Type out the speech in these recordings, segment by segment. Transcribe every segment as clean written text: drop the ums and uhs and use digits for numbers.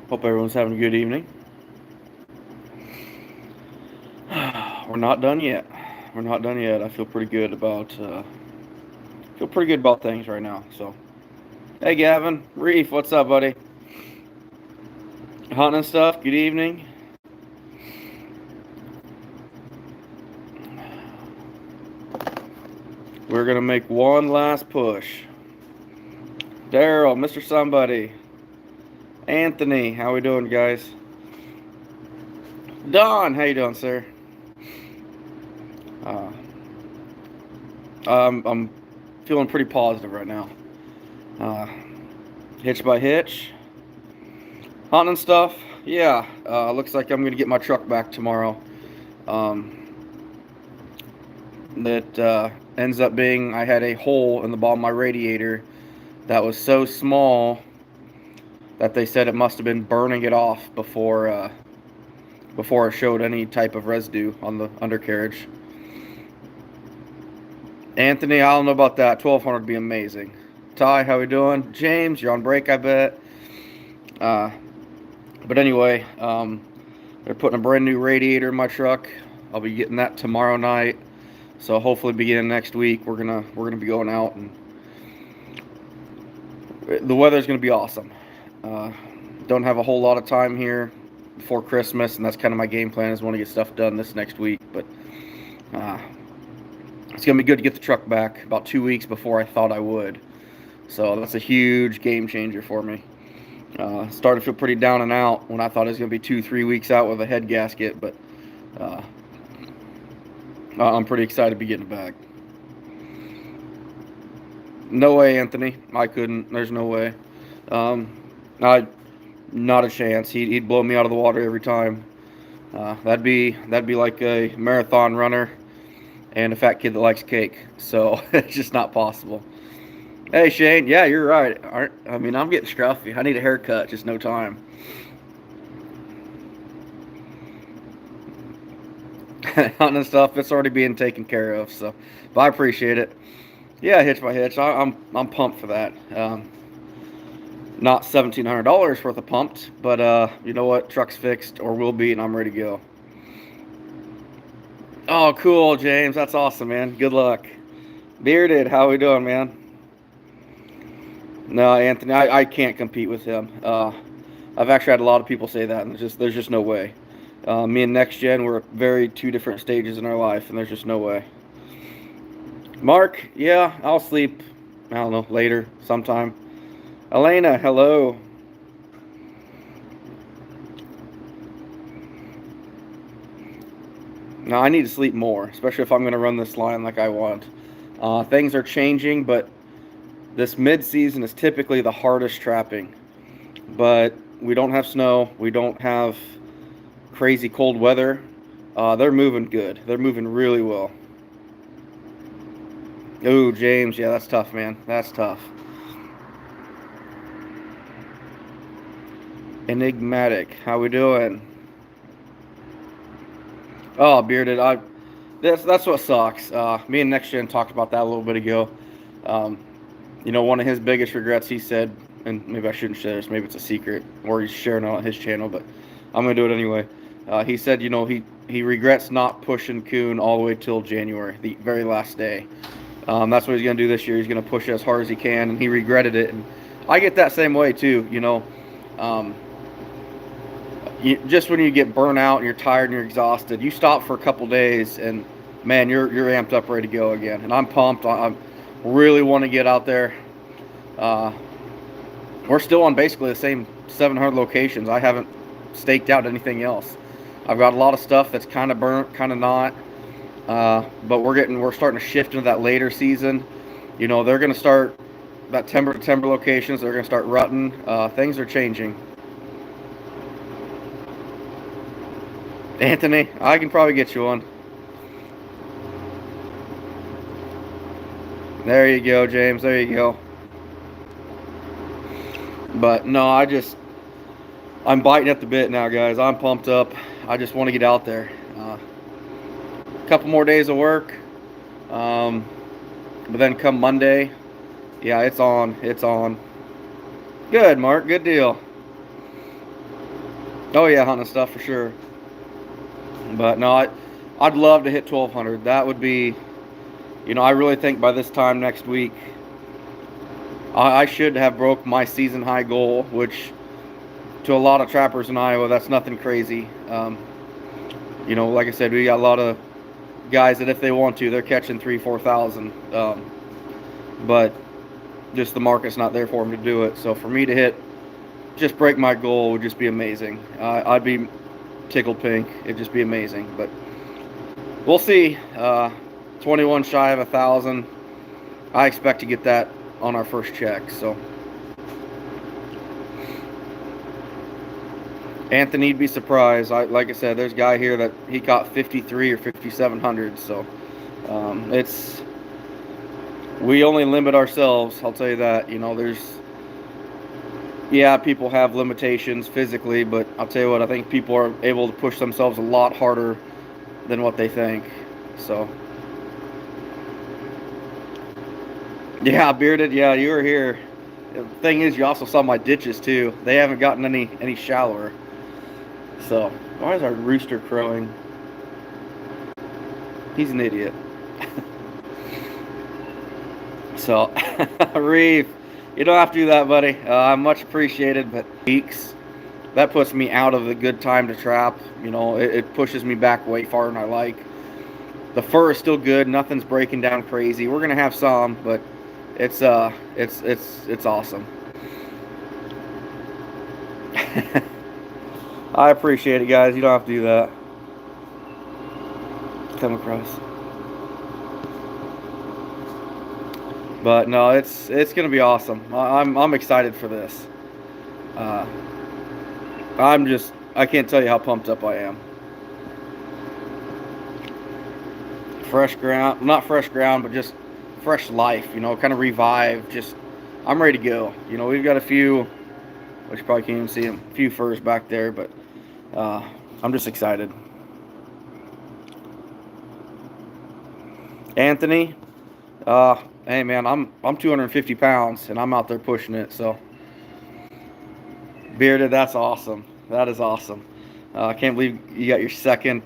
Hope everyone's having a good evening. We're not done yet. We're not done yet. I feel pretty good about things right now. So, hey, Gavin, Reef, what's up, buddy? Hunting and stuff. Good evening. We're gonna make one last push. Daryl, Mr. Somebody, Anthony, how we doing, guys? Don, how you doing, sir? Uh, I'm feeling pretty positive right now. Uh, Hitch by hitch, hunting and stuff. Yeah, looks like I'm gonna get my truck back tomorrow. Um, that ends up being I had a hole in the bottom of my radiator that was so small that they said it must have been burning it off before it showed any type of residue on the undercarriage. Anthony, I don't know about that. 1200 would be amazing. Ty, how we doing? James, you're on break, I bet. Uh, but anyway, they're putting a brand new radiator in my truck. I'll be getting that tomorrow night. So hopefully, beginning next week, we're gonna be going out, and the weather's gonna be awesome. Don't have a whole lot of time here before Christmas, and that's kind of my game plan. Is want to get stuff done this next week, but it's gonna be good to get the truck back about 2 weeks before I thought I would. So that's a huge game changer for me. Started to feel pretty down and out when I thought it was gonna be 2-3 weeks out with a head gasket, but I'm pretty excited to be getting it back. No way, Anthony. I couldn't. There's no way. Not a chance. He'd blow me out of the water every time. That'd be like a marathon runner and a fat kid that likes cake. So it's just not possible. Hey Shane, yeah, you're right. I mean, I'm getting scruffy. I need a haircut. Just no time. Hunting and stuff, it's already being taken care of. So, but I appreciate it. Yeah, hitch by hitch. I'm pumped for that. Not $1,700 worth of pumped, but you know what? Truck's fixed or will be, and I'm ready to go. Oh, cool, James. That's awesome, man. Good luck. Bearded, how we doing, man? No, Anthony, I can't compete with him. I've actually had a lot of people say that, and there's just no way. Me and Next Gen, we're at very two different stages in our life, and there's just no way. Mark, yeah, I'll sleep, I don't know, later, sometime. Elena, hello. Now, I need to sleep more, especially if I'm going to run this line like I want. Things are changing, but this mid-season is typically the hardest trapping. But we don't have snow. We don't have crazy cold weather. They're moving good. They're moving really well. Ooh, James, yeah, that's tough, man. That's tough. Enigmatic, how we doing? Oh, bearded. That's what sucks. Me and Next Gen talked about that a little bit ago. Um, one of his biggest regrets, he said, and maybe I shouldn't share this. Maybe it's a secret, or he's sharing it on his channel, but I'm gonna do it anyway. He said, he regrets not pushing Coon all the way till January, the very last day. That's what he's gonna do this year. He's gonna push it as hard as he can, and he regretted it. And I get that same way too. Just when you get burnt out and you're tired and you're exhausted, you stop for a couple days, and man, you're amped up, ready to go again. And I'm pumped. I really want to get out there. We're still on basically the same 700 locations. I haven't staked out anything else. I've got a lot of stuff that's kind of burnt, kind of not. But we're starting to shift into that later season. They're going to start that timber to timber locations. They're going to start rutting. Things are changing. Anthony, I can probably get you one. There you go, James. There you go. But no, I'm biting at the bit now, guys. I'm pumped up. I just want to get out there. A couple more days of work. But then come Monday, yeah, it's on. It's on. Good, Mark. Good deal. Oh yeah, hunting stuff for sure. But no, I'd love to hit 1,200. That would be, I really think by this time next week, I should have broke my season high goal, which to a lot of trappers in Iowa, that's nothing crazy. Like I said, we got a lot of guys that if they want to, they're catching 3,000, 4,000. But just the market's not there for them to do it. So for me to just break my goal would just be amazing. I'd be tickled pink. It'd just be amazing. But we'll see. 21 shy of 1,000. I expect to get that on our first check. So Anthony'd be surprised. Like I said, there's a guy here that he caught 53 or 5,700. So we only limit ourselves. I'll tell you that. People have limitations physically, but I'll tell you what, I think people are able to push themselves a lot harder than what they think. So yeah, bearded. Yeah, you were here. The thing is, you also saw my ditches too. They haven't gotten any shallower. So why is our rooster crowing? He's an idiot. So Reef, you don't have to do that, buddy. I'm much appreciated, but weeks, that puts me out of the good time to trap. It pushes me back way farther than I like. The fur is still good. Nothing's breaking down crazy. We're gonna have some, but it's awesome. I appreciate it, guys. You don't have to do that. Come across. But no, it's gonna be awesome. I'm excited for this. I can't tell you how pumped up I am. Fresh ground, not fresh ground, but just fresh life. Kind of revived. I'm ready to go. We've got a few, which you probably can't even see them. A few furs back there, but I'm just excited. Anthony, hey man, I'm 250 pounds and I'm out there pushing it. So bearded, that's awesome. That is awesome. I can't believe you got your second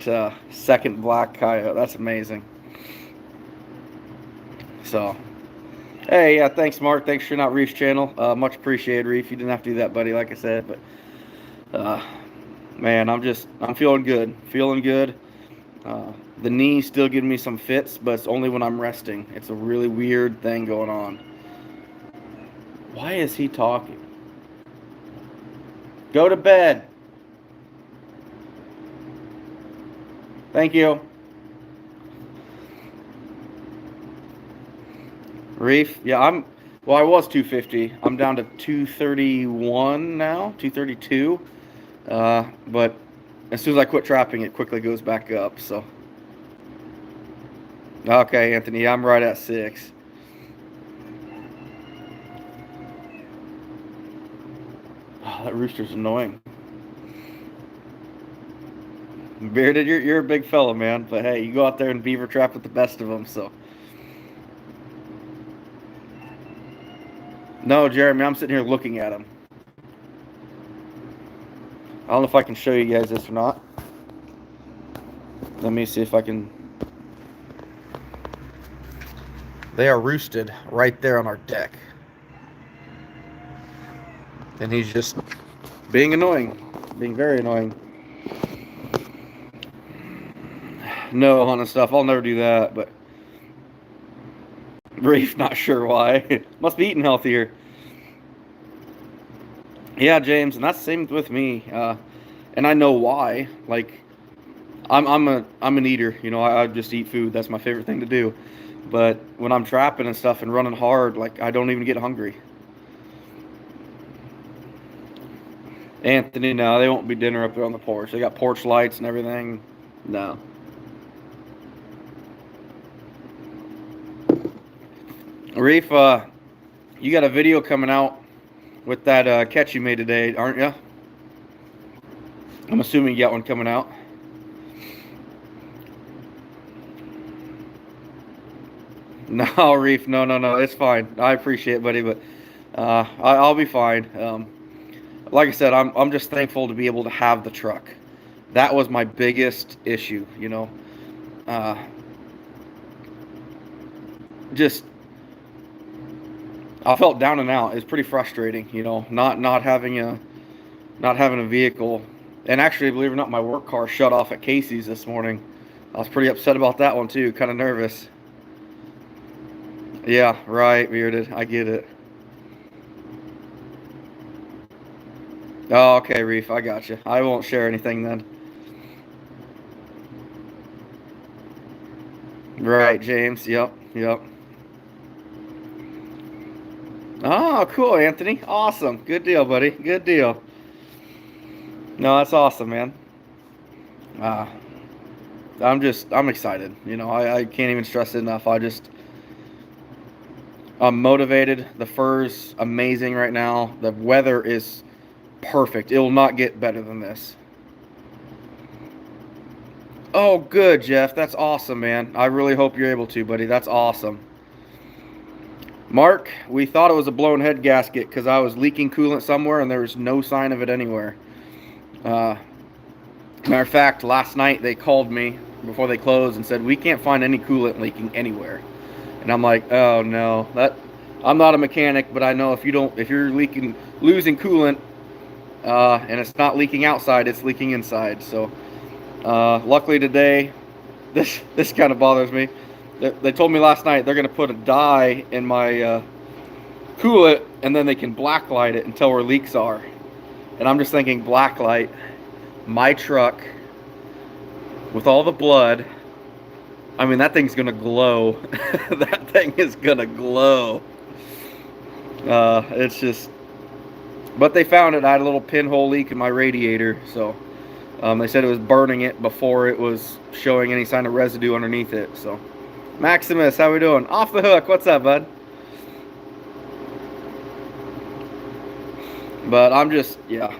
black coyote. That's amazing. So, hey, yeah, thanks, Mark. Thanks for not Reef's channel. Much appreciated, Reef. You didn't have to do that, buddy, like I said. But, man, I'm feeling good. Feeling good. The knee's still giving me some fits, but it's only when I'm resting. It's a really weird thing going on. Why is he talking? Go to bed. Thank you. Reef, yeah, I was 250. I'm down to 231 now, 232. But as soon as I quit trapping, it quickly goes back up, so. Okay, Anthony, I'm right at 6. Oh, that rooster's annoying. Bearded, you're a big fella, man. But hey, you go out there and beaver trap with the best of them, so. No, Jeremy, I'm sitting here looking at him. I don't know if I can show you guys this or not. Let me see if I can. They are roosted right there on our deck. And he's just being annoying. Being very annoying. No, hunting stuff. I'll never do that, but Reef, not sure why. Must be eating healthier. Yeah, James, and that's the same with me. And I know why. Like, I'm an eater. I just eat food. That's my favorite thing to do. But when I'm trapping and stuff and running hard, like, I don't even get hungry. Anthony, no, they won't be dinner up there on the porch. They got porch lights and everything. No. Reef, you got a video coming out with that catch you made today, aren't you? I'm assuming you got one coming out. No, Reef, no, it's fine. I appreciate it, buddy, but I'll be fine. like I said, I'm just thankful to be able to have the truck. That was my biggest issue, you know. Uh, just I felt down and out. It's pretty frustrating, you know, not having a vehicle. And actually, believe it or not, my work car shut off at Casey's this morning. I was pretty upset about that one too. Kind of nervous. Yeah, right, Bearded. I get it. Oh, okay, Reef. I got you. I won't share anything then. Right, James. Yep, yep. Oh, cool, Anthony. Awesome. Good deal, buddy. Good deal. No, that's awesome, man. Uh, I'm excited. You know, I can't even stress it enough. I'm motivated. The fur's amazing right now. The weather is perfect. It will not get better than this. Oh, good, Jeff. That's awesome, man. I really hope you're able to, buddy. That's awesome. Mark, we thought it was a blown head gasket because I was leaking coolant somewhere and there was no sign of it anywhere. Matter of fact, last night they called me before they closed and said we can't find any coolant leaking anywhere. And I'm like, oh no, I'm not a mechanic, but I know if you're losing coolant, and it's not leaking outside, it's leaking inside. So, luckily today, this kind of bothers me. They told me last night they're gonna put a dye in my coolant, and then they can blacklight it and tell where leaks are. And I'm just thinking, blacklight my truck with all the blood. I mean, that thing's gonna glow. That thing is gonna glow. It's just, but they found it. I had a little pinhole leak in my radiator, so they said it was burning it before it was showing any sign of residue underneath it. So, Maximus, how we doing? Off the hook. What's up, bud? But I'm just, yeah.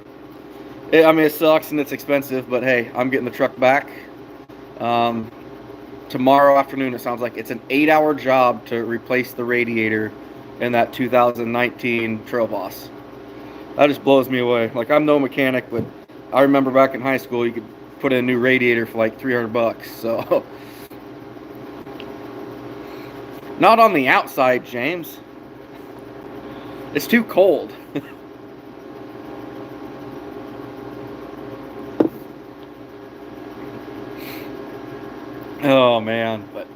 I mean, it sucks and it's expensive, but hey, I'm getting the truck back. Tomorrow afternoon, it sounds like it's an 8-hour job to replace the radiator in that 2019 Trail Boss. That just blows me away. Like, I'm no mechanic, but I remember back in high school, you could put in a new radiator for like $300. So, not on the outside, James. It's too cold. Oh man, but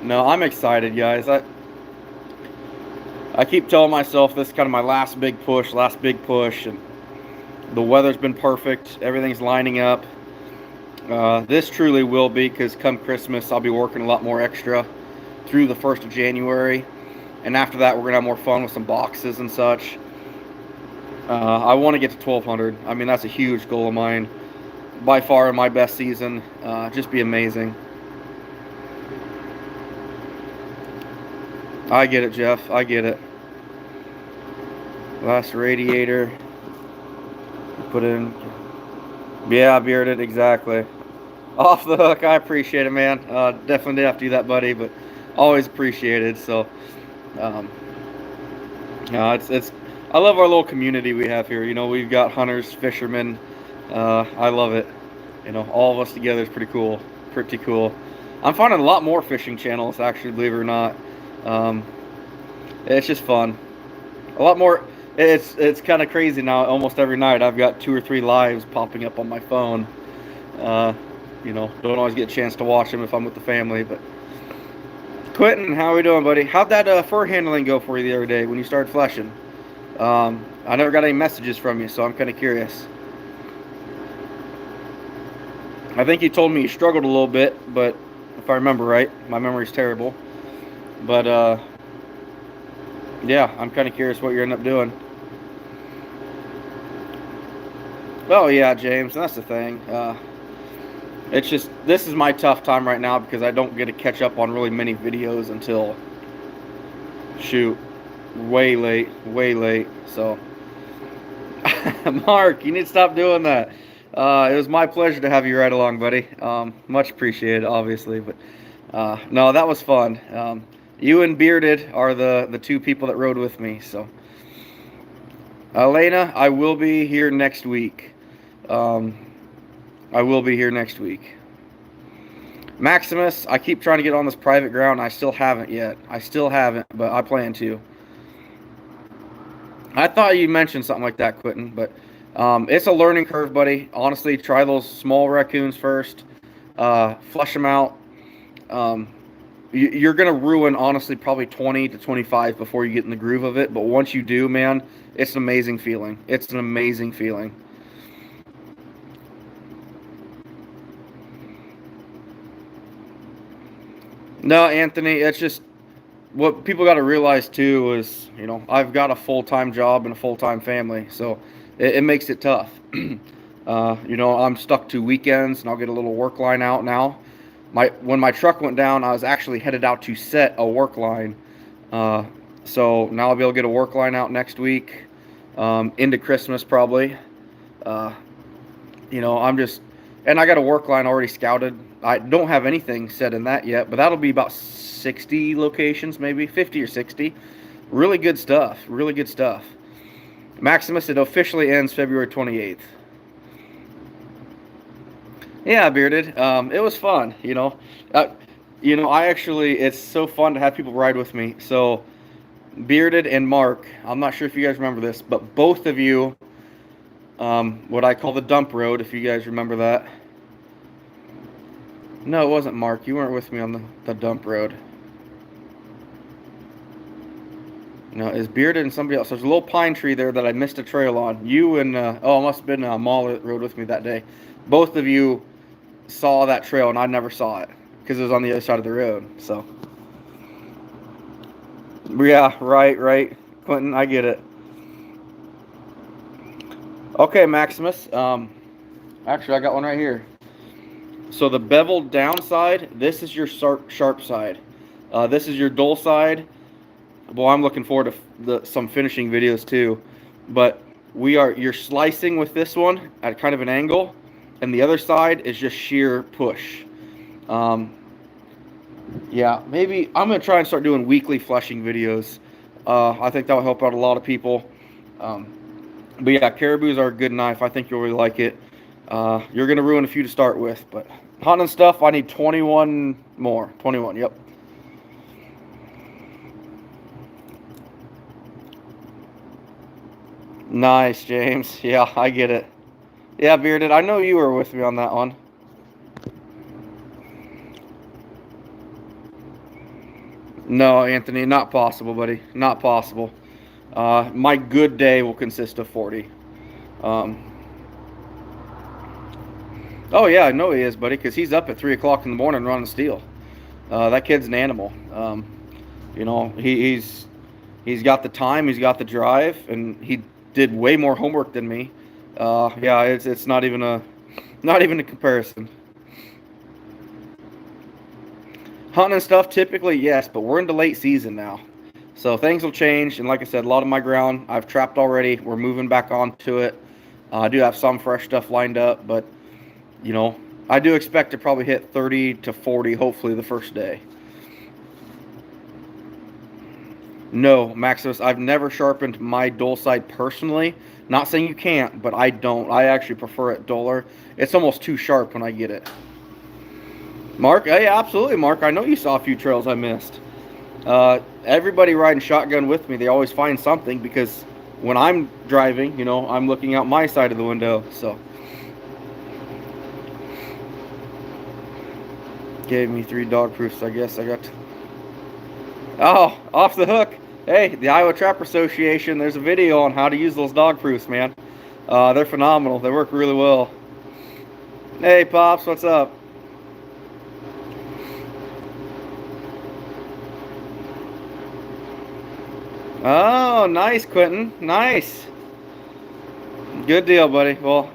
no, I'm excited, guys. I keep telling myself this is kind of my last big push, and the weather's been perfect. Everything's lining up. This truly will be, because come Christmas, I'll be working a lot more extra through the 1st of January, and after that, we're gonna have more fun with some boxes and such. I want to get to 1,200. I mean, that's a huge goal of mine. By far my best season. Just be amazing. I get it, Jeff. I get it. Last radiator. Put in. Yeah, Bearded. Exactly. Off the hook. I appreciate it, man. Definitely did have to do that, buddy, but always appreciated. So, it's. I love our little community we have here. You know, we've got hunters, fishermen. I love it. You know, all of us together is pretty cool. Pretty cool. I'm finding a lot more fishing channels, actually, believe it or not. It's just fun. A lot more. It's kind of crazy now. Almost every night I've got 2 or 3 lives popping up on my phone. You know, don't always get a chance to watch them if I'm with the family. But Quentin, how are we doing, buddy? How'd that fur handling go for you the other day when you started fleshing? I never got any messages from you, so I'm kind of curious. I think you told me you struggled a little bit, but if I remember right, my memory's terrible. But yeah, I'm kind of curious what you end up doing. Oh yeah, James, that's the thing. It's just, this is my tough time right now because I don't get to catch up on really many videos until, shoot, way late. So, Mark, you need to stop doing that. It was my pleasure to have you ride along, buddy. Much appreciated, obviously, but no, that was fun. You and Bearded are the 2 people that rode with me, so Elena, I will be here next week. Um, I will be here next week. Maximus, I keep trying to get on this private ground. I still haven't yet. I still haven't, but I plan to. I thought you mentioned something like that, Quentin, but it's a learning curve, buddy. Honestly, try those small raccoons first. Flush them out. Um, you're going to ruin, honestly, probably 20 to 25 before you get in the groove of it. But once you do, man, it's an amazing feeling. It's an amazing feeling. No, Anthony, it's just what people got to realize too is, I've got a full-time job and a full-time family, so it makes it tough. I'm stuck to weekends, and I'll get a little work line out now. When my truck went down, I was actually headed out to set a work line. So now I'll be able to get a work line out next week, into Christmas probably. And I got a work line already scouted. I don't have anything set in that yet, but that'll be about 60 locations, maybe 50 or 60. Really good stuff. Really good stuff. Maximus, it officially ends February 28th. Yeah, Bearded. It was fun. I actually, it's so fun to have people ride with me. So, Bearded and Mark, I'm not sure if you guys remember this, but both of you, what I call the dump road, if you guys remember that. No, it wasn't Mark. You weren't with me on the dump road. No, it's Bearded and somebody else. There's a little pine tree there that I missed a trail on. You and, it must have been Mahler that rode with me that day. Both of you saw that trail, and I never saw it because it was on the other side of the road. So, yeah, right. Quentin, I get it. Okay, Maximus. Actually, I got one right here. So the beveled down side, this is your sharp side. This is your dull side. Well, I'm looking forward to some finishing videos too. But you're slicing with this one at kind of an angle, and the other side is just sheer push. Yeah, maybe I'm going to try and start doing weekly flushing videos. I think that will help out a lot of people. But yeah, Caribous are a good knife. I think you'll really like it. You're going to ruin a few to start with, but hunting stuff, I need 21 more. 21, yep. Nice, James. Yeah, I get it. Yeah, Bearded, I know you were with me on that one. No, Anthony, not possible, buddy. Not possible. My good day will consist of 40. Oh, yeah, I know he is, buddy, because he's up at 3 o'clock in the morning running steel. That kid's an animal. He's got the time, he's got the drive, and he did way more homework than me. Yeah, it's not even a comparison. Hunting and stuff, typically, yes, but we're into late season now. So things will change, and like I said, a lot of my ground I've trapped already. We're moving back onto it. I do have some fresh stuff lined up, but, I do expect to probably hit 30 to 40, hopefully, the first day. No, Maximus, I've never sharpened my dull side personally. Not saying you can't, but I don't. I actually prefer it duller. It's almost too sharp when I get it. Mark, hey, absolutely, Mark. I know you saw a few trails I missed. Everybody riding shotgun with me, they always find something because when I'm driving, I'm looking out my side of the window. So, gave me 3 dog proofs. I guess I got. Oh, off the hook. Hey, the Iowa Trapper Association. There's a video on how to use those dog proofs, man. They're phenomenal. They work really well. Hey, Pops, what's up? Oh, nice, Quentin. Nice. Good deal, buddy. Well,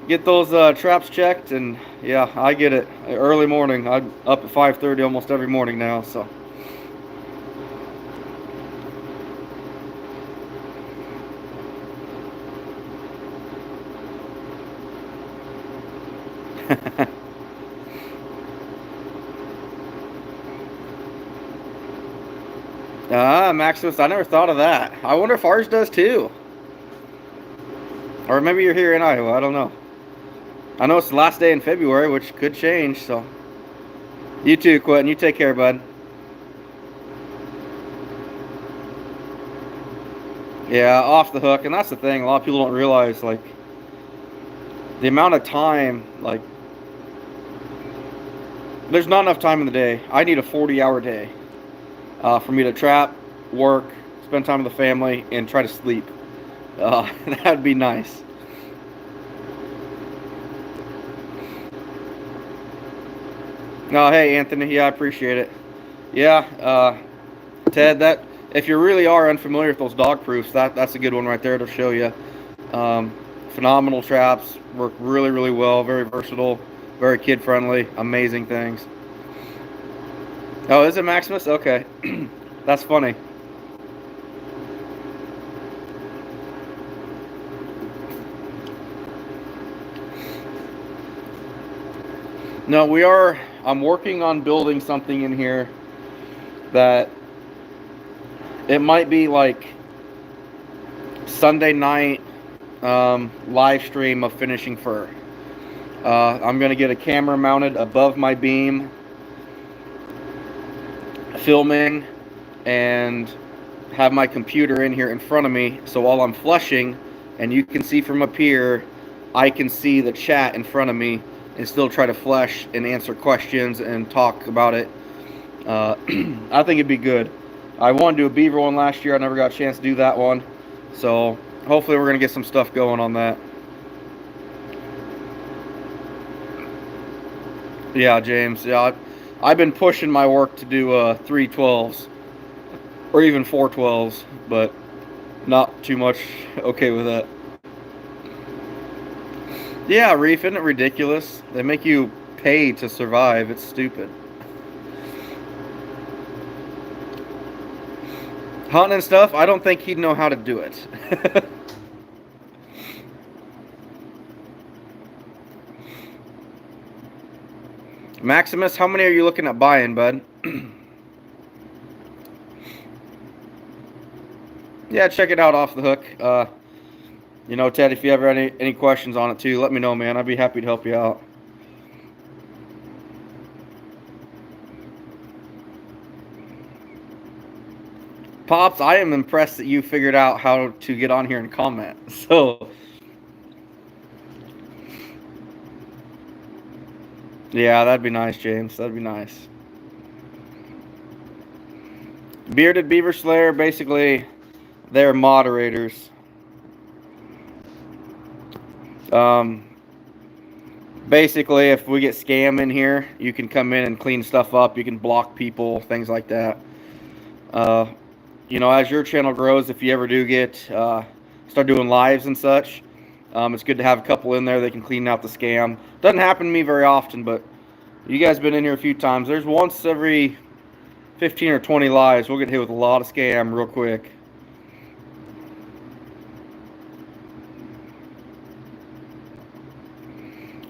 get those traps checked, and yeah, I get it. Early morning. I'm up at 5:30 almost every morning now, so. Maximus, I never thought of that. I wonder if ours does too. Or maybe you're here in Iowa. I don't know. I know it's the last day in February, which could change. So, you too, Quentin. You take care, bud. Yeah, off the hook, and that's the thing. A lot of people don't realize, like, the amount of time. Like, there's not enough time in the day. I need a 40-hour day for me to trap, work, spend time with the family, and try to sleep. That'd be nice. Oh, hey, Anthony. Yeah, I appreciate it. Yeah, Ted, that if you really are unfamiliar with those dog proofs, that's a good one right there to show you. Um, Phenomenal traps, work really, really well, very versatile, very kid friendly, amazing things. Oh, is it Maximus? Okay, that's funny. No, we are. I'm working on building something in here that it might be like Sunday night live stream of finishing fur. I'm going to get a camera mounted above my beam, filming, and have my computer in here in front of me. So while I'm flushing, and you can see from up here, I can see the chat in front of me and still try to flush and answer questions and talk about it. I think it'd be good. I wanted to do a beaver one last year. I never got a chance to do that one. So hopefully we're going to get some stuff going on that. Yeah, James. Yeah, I've been pushing my work to do 312s or even 412s, but not too much okay with that. Yeah, Reef, isn't it ridiculous? They make you pay to survive. It's stupid. Hunting and stuff, I don't think he'd know how to do it. Maximus, how many are you looking at buying, bud? Yeah, check it out off the hook. You know, Ted, if you ever any questions on it too, let me know, man. I'd be happy to help you out. Pops, I am impressed that you figured out how to get on here and comment. So, yeah, that'd be nice, James. That'd be nice. Bearded Beaver Slayer, basically, they're moderators. Basically, if we get scam in here, you can come in and clean stuff up. You can block people, things like that. You know, as your channel grows, if you ever do get start doing lives and such, it's good to have a couple in there that can clean out the scam. Doesn't happen to me very often, but you guys been in here a few times. There's once every 15 or 20 lives, we'll get hit with a lot of scam real quick.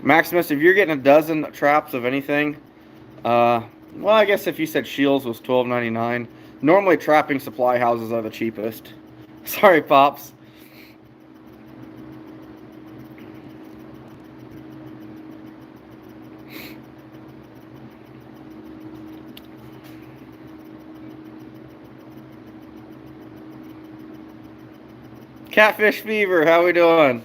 Maximus, if you're getting a dozen traps of anything, well, I guess if you said Shields was $12.99. Normally, trapping supply houses are the cheapest. Sorry, Pops. Catfish Fever, how we doing?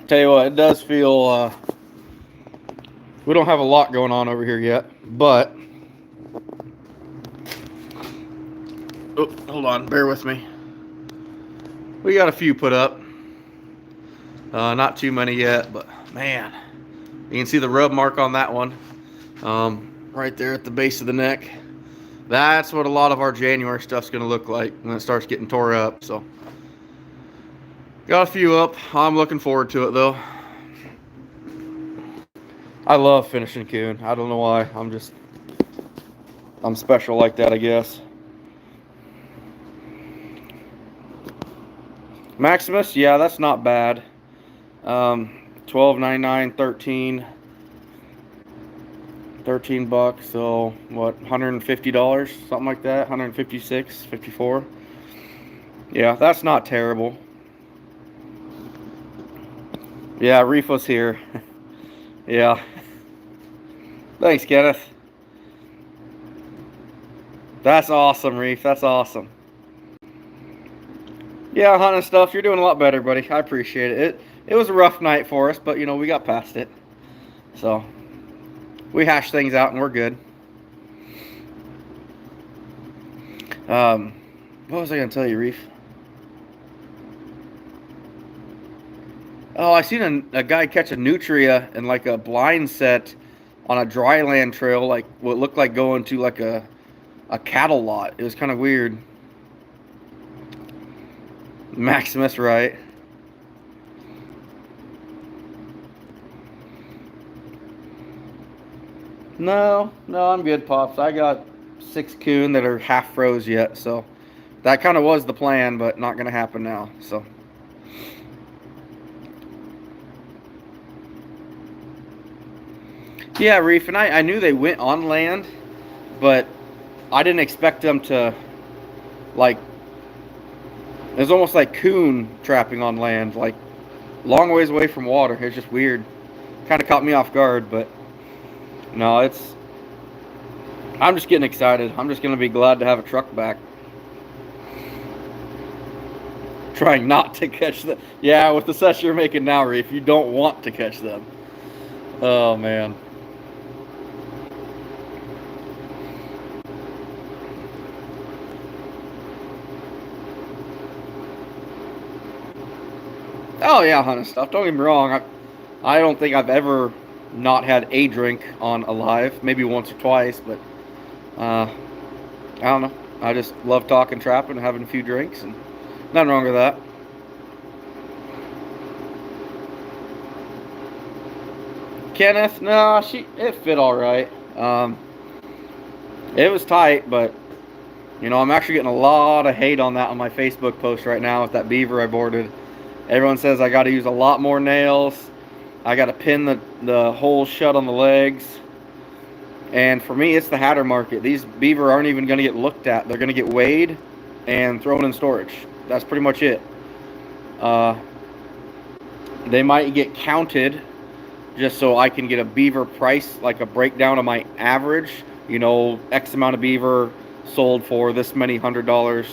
Tell you what, it does feel we don't have a lot going on over here yet, but oh, hold on, bear with me. We got a few put up. Not too many yet, but man, you can see the rub mark on that one, right there at the base of the neck. That's what a lot of our January stuff's gonna look like when it starts getting tore up. So got a few up. I'm looking forward to it though. I love finishing coon. I don't know why. I'm special like that, I guess. Maximus, yeah, that's not bad. $12.99, $13. $13, so what, $150, something like that, 156, 54. Yeah, that's not terrible. Yeah, Reef was here. Yeah. Thanks, Kenneth. That's awesome, Reef. That's awesome. Yeah, hunting stuff. You're doing a lot better, buddy. I appreciate it. It was a rough night for us, but you know, we got past it. So we hashed things out and we're good. What was I gonna tell you, Reef? Oh, I seen a guy catch a nutria in like a blind set on a dry land trail, like what looked like going to like a cattle lot. It was kind of weird. Maximus, right? No, I'm good, Pops. I got 6 coon that are half froze yet, so that kind of was the plan, but not gonna happen now. So. Yeah, Reef, and I knew they went on land, but I didn't expect them to, like, it was almost like coon trapping on land, like, long ways away from water. It's just weird. Kind of caught me off guard, but no, I'm just getting excited. I'm just going to be glad to have a truck back. Trying not to catch them. Yeah, with the sets you're making now, Reef, you don't want to catch them. Oh, man. Oh yeah, hunting stuff. Don't get me wrong. I don't think I've ever not had a drink on a live. Maybe once or twice, but I don't know. I just love talking trapping and having a few drinks, and nothing wrong with that. Kenneth, no, it fit all right. It was tight, but you know, I'm actually getting a lot of hate on that on my Facebook post right now with that beaver I boarded. Everyone says I got to use a lot more nails. I got to pin the hole shut on the legs. And for me, it's the Hatter market. These beaver aren't even going to get looked at. They're going to get weighed and thrown in storage. That's pretty much it. They might get counted just so I can get a beaver price, like a breakdown of my average. You know, X amount of beaver sold for this many $100.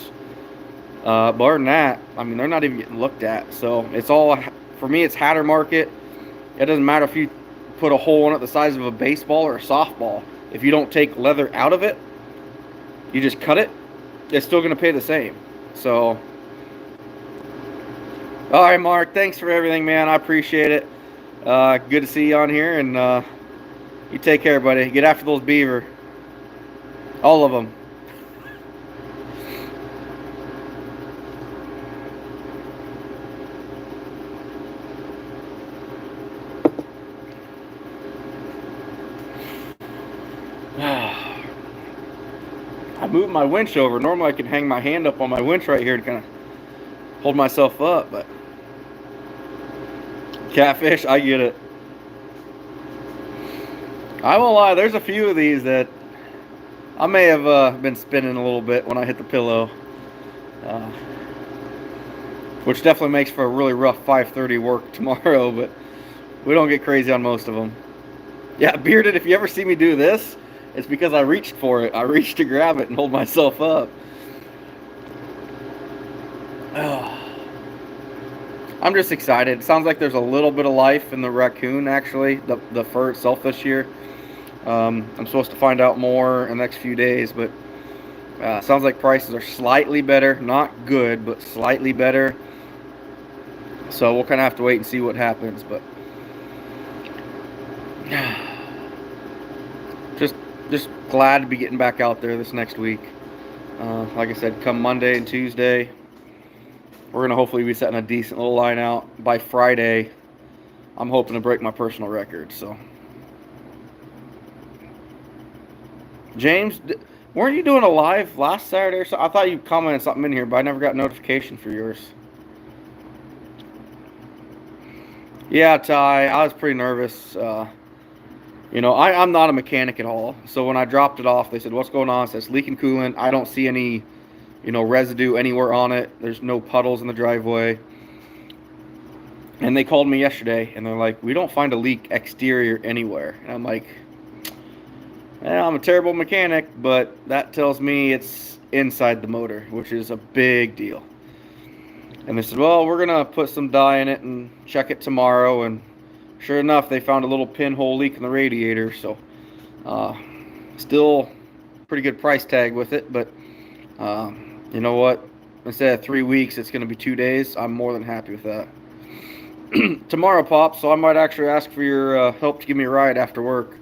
But other than that, I mean, they're not even getting looked at. So it's all, for me, it's Hatter market. It doesn't matter if you put a hole in it the size of a baseball or a softball. If you don't take leather out of it, you just cut it, it's still going to pay the same. So, all right, Mark, thanks for everything, man. I appreciate it. Good to see you on here, and you take care, buddy. Get after those beaver. All of them. I moved my winch over. Normally I can hang my hand up on my winch right here to kind of hold myself up, but catfish, I get it. I won't lie, there's a few of these that I may have been spinning a little bit when I hit the pillow, which definitely makes for a really rough 5:30 work tomorrow, but we don't get crazy on most of them. Yeah, Bearded, if you ever see me do this, it's because I reached for it. I reached to grab it and hold myself up. Oh. I'm just excited. It sounds like there's a little bit of life in the raccoon, actually, the fur itself this year. I'm supposed to find out more in the next few days, but sounds like prices are slightly better. Not good, but slightly better. So we'll kind of have to wait and see what happens, but just glad to be getting back out there this next week. Like I said, come Monday and Tuesday, we're going to hopefully be setting a decent little line out. By Friday, I'm hoping to break my personal record. So, James, weren't you doing a live last Saturday or so? I thought you commented something in here, but I never got notification for yours. Yeah, Ty, I was pretty nervous. I'm not a mechanic at all. So when I dropped it off, they said, "What's going on?" It says leaking coolant. I don't see any, residue anywhere on it. There's no puddles in the driveway. And they called me yesterday, and they're like, "We don't find a leak exterior anywhere." And I'm like, I'm a terrible mechanic, but that tells me it's inside the motor, which is a big deal. And they said, "Well, we're going to put some dye in it and check it tomorrow." And sure enough, they found a little pinhole leak in the radiator. So still pretty good price tag with it. But you know what? Instead of 3 weeks, it's going to be 2 days. I'm more than happy with that. Tomorrow, Pop, so I might actually ask for your help to give me a ride after work.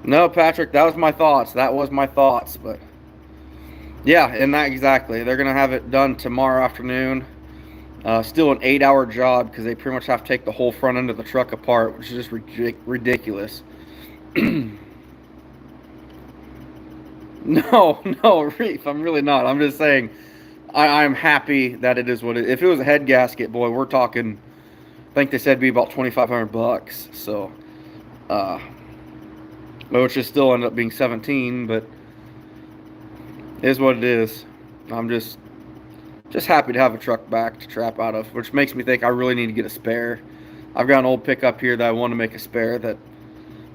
No, Patrick, that was my thoughts. But yeah, and that exactly. They're going to have it done tomorrow afternoon. Still an 8-hour job because they pretty much have to take the whole front end of the truck apart, which is just ridiculous. No, Reef, I'm really not. I'm just saying I'm happy that it is what it is. If it was a head gasket, boy, we're talking, I think they said it'd be about $2,500. So, which is still ended up being 17, but it is what it is. I'm just happy to have a truck back to trap out of, which makes me think I really need to get a spare. I've got an old pickup here that I want to make a spare that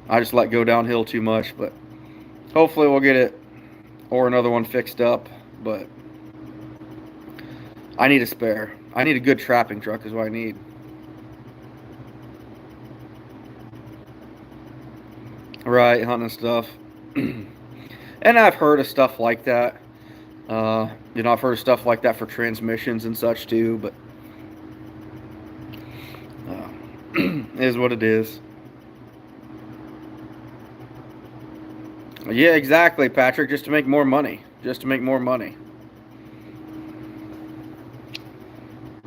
I just let go downhill too much, but hopefully we'll get it or another one fixed up. But I need a spare. I need a good trapping truck is what I need. Right, hunting stuff. And I've heard of stuff like that. I've heard of stuff like that for transmissions and such too, but it is what it is. Yeah, exactly, Patrick. Just to make more money.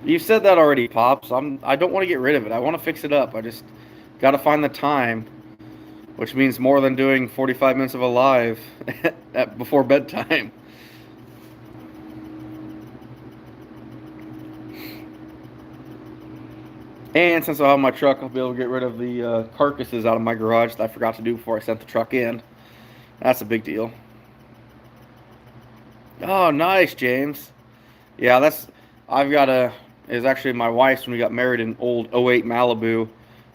You've said that already, Pops. I don't want to get rid of it. I want to fix it up. I just got to find the time, which means more than doing 45 minutes of a live before bedtime. And since I have my truck, I'll be able to get rid of the carcasses out of my garage that I forgot to do before I sent the truck in. That's a big deal. Oh, nice, James. Yeah, it's actually my wife's when we got married in old '08 Malibu.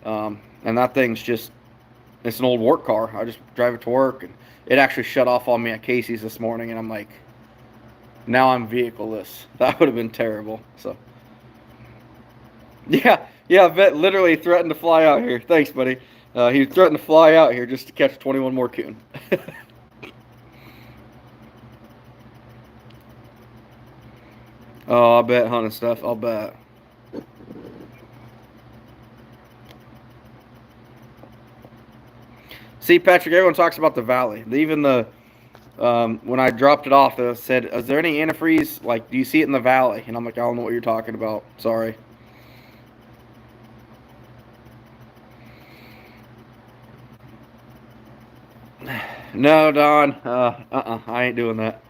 And that thing's it's an old work car. I just drive it to work. And it actually shut off on me at Casey's this morning. And I'm like, now I'm vehicleless. That would have been terrible. So, yeah, Vet literally threatened to fly out here. Thanks, buddy. He threatened to fly out here just to catch 21 more coon. Oh, I bet hunting stuff. I'll bet. See, Patrick, everyone talks about the valley. Even when I dropped it off, they said, "Is there any antifreeze? Like, do you see it in the valley?" And I'm like, "I don't know what you're talking about. Sorry." No, Don. I ain't doing that.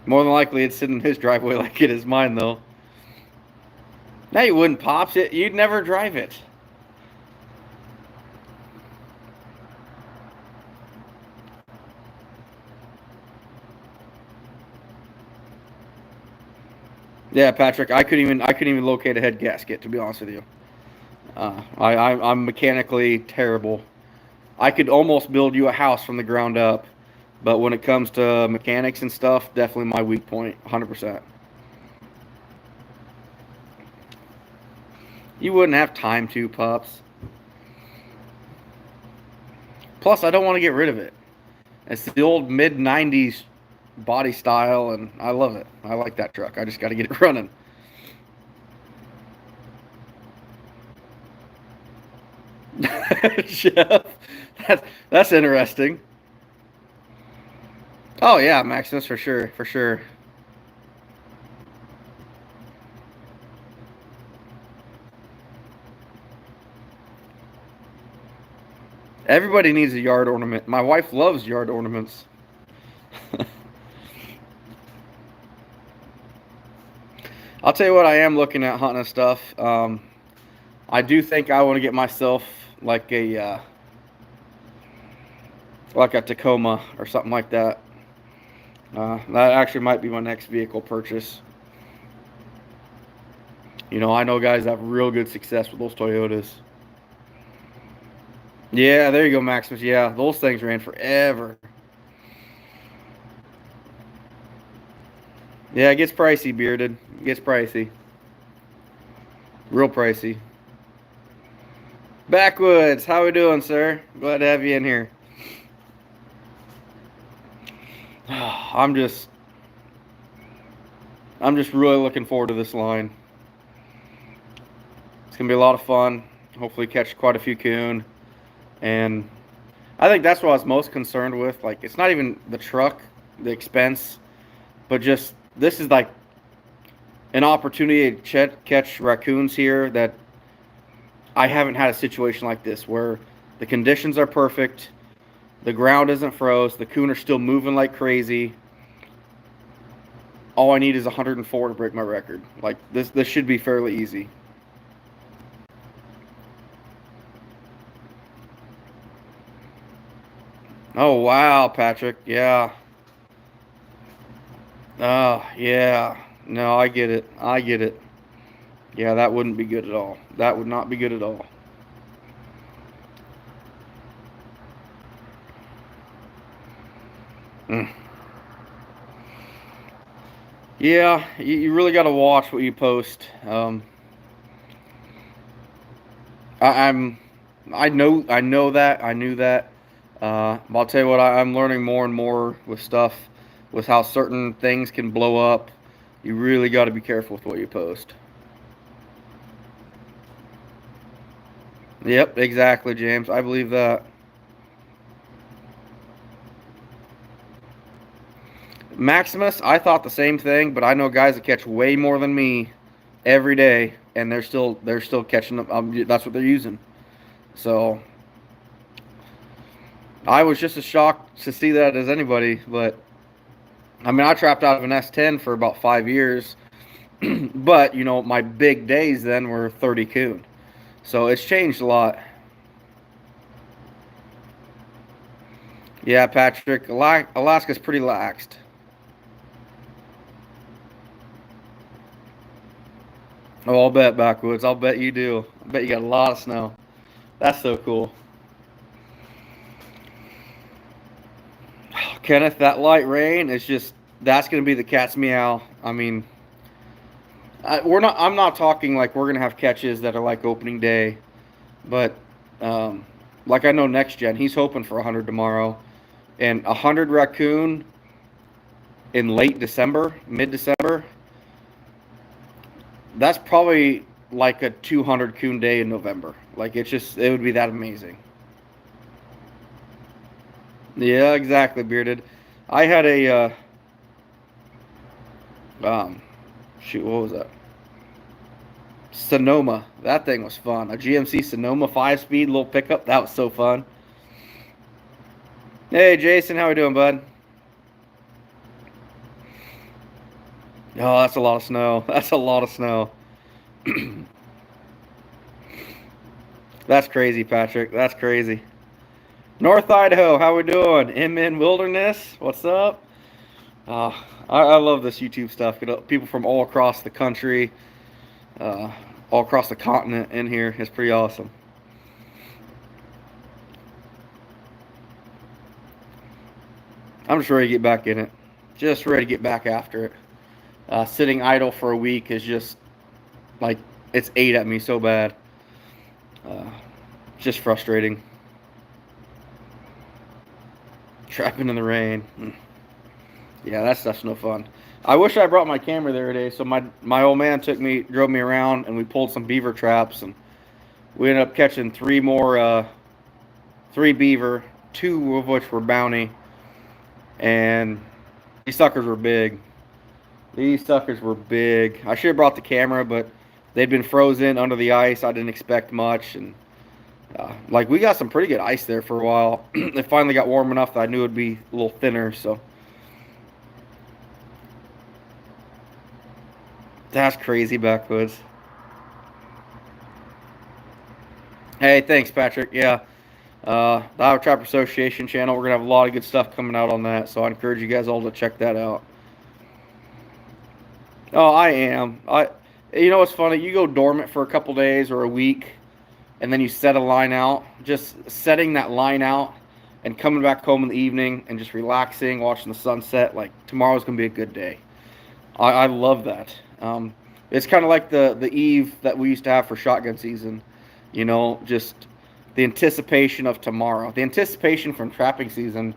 More than likely, it's sitting in his driveway like it is mine, though. No, you wouldn't, Pops. You'd never drive it. Yeah, Patrick. I couldn't even locate a head gasket. To be honest with you, I'm mechanically terrible. I could almost build you a house from the ground up, but when it comes to mechanics and stuff, definitely my weak point, 100%. You wouldn't have time to, Pups. Plus, I don't want to get rid of it. It's the old mid-90s body style, and I love it. I like that truck. I just got to get it running. Jeff, that's interesting. Oh yeah, Maximus, for sure, for sure. Everybody needs a yard ornament. My wife loves yard ornaments. I'll tell you what, I am looking at hunting and stuff. I do think I want to get myself like a Tacoma or something like that. That actually might be my next vehicle purchase. You know, I know guys that have real good success with those Toyotas. Yeah, there you go, Maximus. Yeah, those things ran forever. Yeah, it gets pricey, bearded. It gets pricey. Real pricey. Backwoods, how we doing, sir? Glad to have you in here. I'm just really looking forward to this line. It's gonna be a lot of fun. Hopefully catch quite a few coon. And I think that's what I was most concerned with. Like, it's not even the truck, the expense, but just this is like an opportunity to catch raccoons here that I haven't had a situation like this where the conditions are perfect, the ground isn't froze, the coon are still moving like crazy. All I need is 104 to break my record. Like, this should be fairly easy. Oh wow, Patrick. Yeah. Oh yeah. No, I get it. I get it. Yeah, that wouldn't be good at all. That would not be good at all. Mm. Yeah, you really got to watch what you post. I, I'm, I know that, I knew that. But I'll tell you what, I'm learning more and more with stuff, with how certain things can blow up. You really got to be careful with what you post. Yep, exactly, James. I believe that. Maximus, I thought the same thing, but I know guys that catch way more than me every day, and they're still catching them. That's what they're using. So I was just as shocked to see that as anybody. But I mean, I trapped out of an S10 for about 5 years, but you know, my big days then were 30 coon. So it's changed a lot. Yeah, Patrick, Alaska's pretty laxed. Oh, I'll bet, Backwoods. I'll bet you do. I bet you got a lot of snow. That's so cool. Kenneth, that light rain is just, that's going to be the cat's meow. I mean, I'm not talking like we're going to have catches that are like opening day, but um, like I know next gen, he's hoping for 100 tomorrow. And 100 raccoon in late December, mid December, that's probably like a 200 coon day in November. Like, it would be that amazing. Yeah, exactly, bearded. I had a um, shoot, what was that? Sonoma. That thing was fun. A GMC Sonoma 5-speed little pickup. That was so fun. Hey, Jason, how we doing, bud? Oh, that's a lot of snow. That's a lot of snow. That's crazy, Patrick. That's crazy. North Idaho, how we doing? MN Wilderness, what's up? Uh, I love this YouTube stuff. You know, people from all across the country, uh, all across the continent in here. It's pretty awesome. I'm just ready to get back in it. Just ready to get back after it. Sitting idle for a week is just like, it's ate at me so bad. Uh, just frustrating. Trapping in the rain. Yeah, that stuff's no fun. I wish I brought my camera the other day. So my old man drove me around, and we pulled some beaver traps, and we ended up catching three beaver, two of which were bounty, and these suckers were big. These suckers were big. I should have brought the camera, but they'd been frozen under the ice. I didn't expect much, and like, we got some pretty good ice there for a while. It finally got warm enough that I knew it'd be a little thinner, so That's crazy, backwoods. Hey, thanks, Patrick. Yeah, the Iowa Trapper Association channel. We're gonna have a lot of good stuff coming out on that, so I encourage you guys all to check that out. Oh, I am. You know what's funny? You go dormant for a couple days or a week, and then you set a line out. Just setting that line out and coming back home in the evening and just relaxing, watching the sunset. Like tomorrow's gonna be a good day. I love that. It's kind of like the eve that we used to have for shotgun season. You know, just the anticipation of tomorrow. The anticipation from trapping season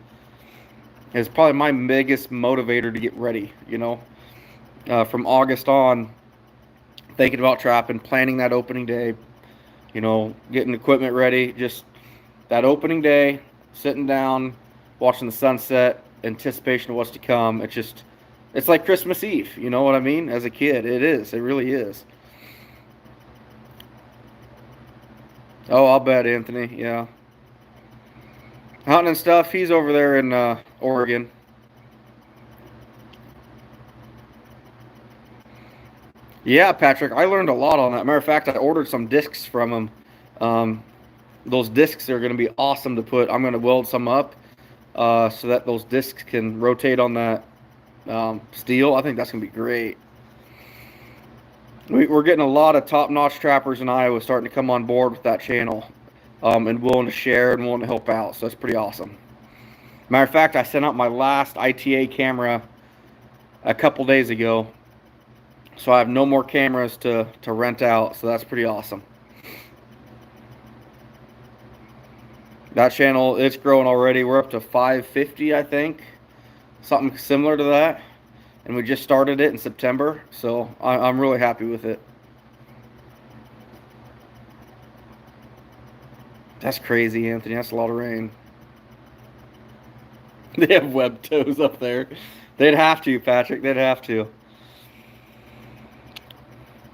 is probably my biggest motivator to get ready. You know, from August on, thinking about trapping, planning that opening day. You know, getting equipment ready. Just that opening day, sitting down, watching the sunset, anticipation of what's to come. It's like Christmas Eve. You know what I mean? As a kid, it is. It really is. Oh, I'll bet, Anthony. Yeah. Hunting and stuff. He's over there in Oregon. Yeah, Patrick. I learned a lot on that. Matter of fact, I ordered some discs from him. Um, those discs are going to be awesome to put. I'm going to weld some up so that those discs can rotate on that steel. I think that's going to be great. We're getting a lot of top-notch trappers in Iowa starting to come on board with that channel and willing to share and willing to help out. So that's pretty awesome. Matter of fact, I sent out my last ITA camera a couple days ago. So I have no more cameras to rent out. So that's pretty awesome. That channel, it's growing already. We're up to 550, I think. Something similar to that. And we just started it in September. So I'm really happy with it. That's crazy, Anthony. That's a lot of rain. They have web toes up there. They'd have to, Patrick. They'd have to.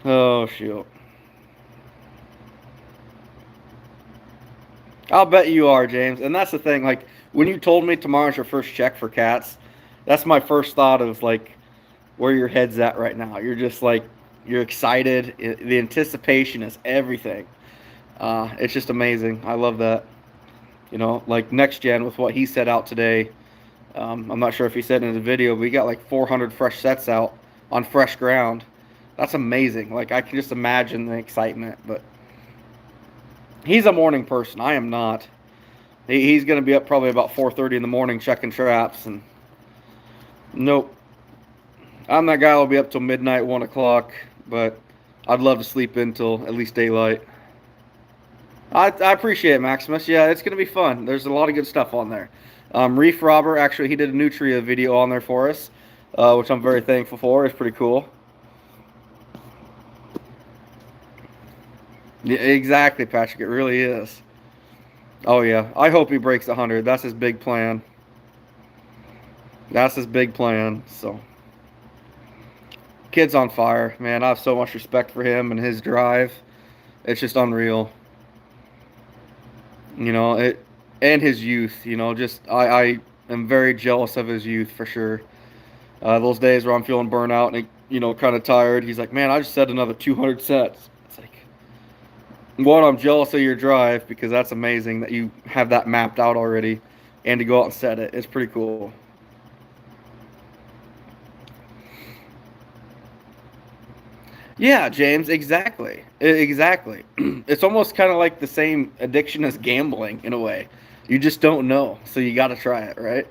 Oh, shoot. I'll bet you are, James. And that's the thing. Like, when you told me tomorrow's your first check for cats, that's my first thought of, like, where your head's at right now. You're just, like, you're excited. The anticipation is everything. It's just amazing. I love that. You know, like Next Gen with what he set out today. I'm not sure if he said in the video, but we got like 400 fresh sets out on fresh ground. That's amazing. Like, I can just imagine the excitement. But he's a morning person. I am not. He's going to be up probably about 4:30 in the morning checking traps. And nope. I'm that guy who'll be up till midnight, 1 o'clock. But I'd love to sleep in till at least daylight. I appreciate it, Maximus. Yeah, it's going to be fun. There's a lot of good stuff on there. Reef Robber, actually, he did a Nutria video on there for us, which I'm very thankful for. It's pretty cool. Yeah, exactly, Patrick. It really is. Oh, yeah. I hope he breaks 100. That's his big plan. That's his big plan. So, kid's on fire, man. I have so much respect for him and his drive. It's just unreal. You know, and his youth. You know, just I am very jealous of his youth for sure. Those days where I'm feeling burnt out and kind of tired. He's like, man, I just set another 200 sets. It's like, one, I'm jealous of your drive because that's amazing that you have that mapped out already, and to go out and set it. It's pretty cool. Yeah, James, exactly. Exactly. It's almost kind of like the same addiction as gambling in a way. You just don't know, so you got to try it, right?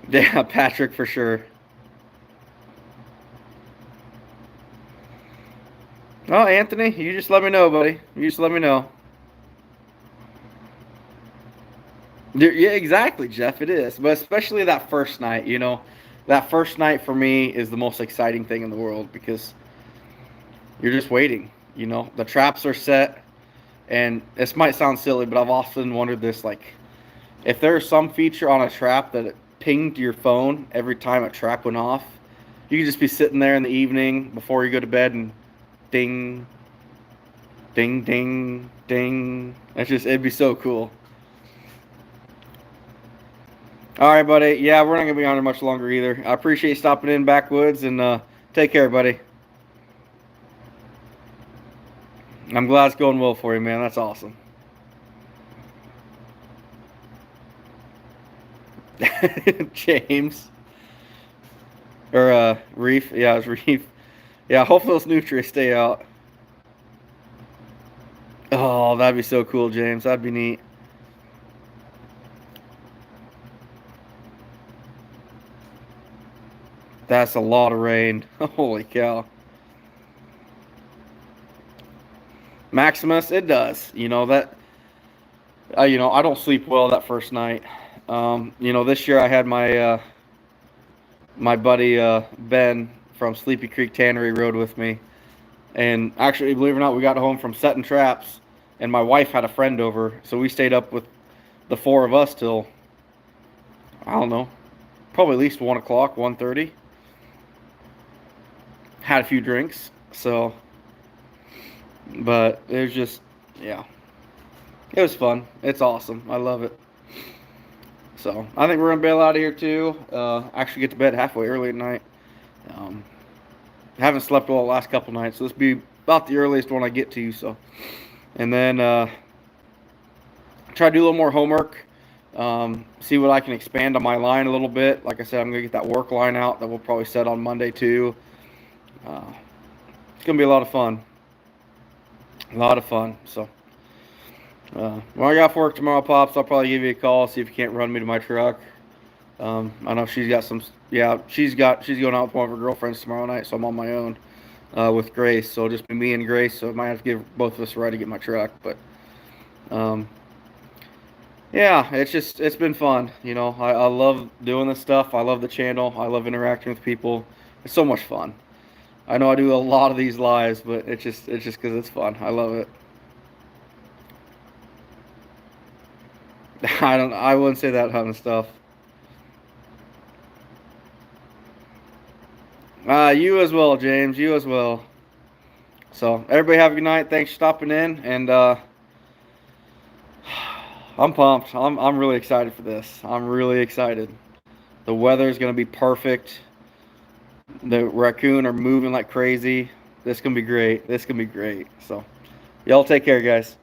Yeah, Patrick, for sure. Oh, Anthony, you just let me know, buddy. You just let me know. Yeah, exactly, Jeff. It is, but especially that first night. That first night for me is the most exciting thing in the world because you're just waiting. The traps are set, and this might sound silly, but I've often wondered this: like, if there's some feature on a trap that it pinged your phone every time a trap went off, you could just be sitting there in the evening before you go to bed and ding, ding, ding, ding. It'd be so cool. All right, buddy. Yeah, we're not gonna be on here much longer either. I appreciate you stopping in, Backwoods, and take care, buddy. I'm glad it's going well for you, man. That's awesome. James or Reef. Yeah, it's Reef. Yeah, hopefully those nutrients stay out. Oh, that'd be so cool, James. That'd be neat. That's a lot of rain. Holy cow. Maximus, it does. You know that. I don't sleep well that first night. This year I had my buddy Ben from Sleepy Creek Tannery rode with me, and actually, believe it or not, we got home from setting traps, and my wife had a friend over, so we stayed up with the four of us till I don't know, probably at least 1 o'clock, 1:30. Had a few drinks, so, but it was just, yeah, it was fun. It's awesome. I love it. So I think we're gonna bail out of here too. Actually get to bed halfway early at night. Um, haven't slept well the last couple nights, so this will be about the earliest one I get to. So, and then try to do a little more homework. See what I can expand on my line a little bit. Like I said, I'm gonna get that work line out that we'll probably set on Monday too. It's gonna be a lot of fun. A lot of fun. So. When I got off work tomorrow, Pops, I'll probably give you a call, see if you can't run me to my truck. I know she's got some, yeah, she's going out with one of her girlfriends tomorrow night, so I'm on my own with Grace. So it'll just be me and Grace, so I might have to give both of us a ride to get my truck. But, yeah, it's been fun. I love doing this stuff. I love the channel. I love interacting with people. It's so much fun. I know I do a lot of these lives, but it's just because it's fun. I love it. I wouldn't say that kind of stuff. You as well, James. You as well. So everybody have a good night. Thanks for stopping in, and I'm pumped. I'm really excited for this. I'm really excited. The weather is gonna be perfect. The raccoon are moving like crazy. This is gonna be great. This is gonna be great. So y'all take care, guys.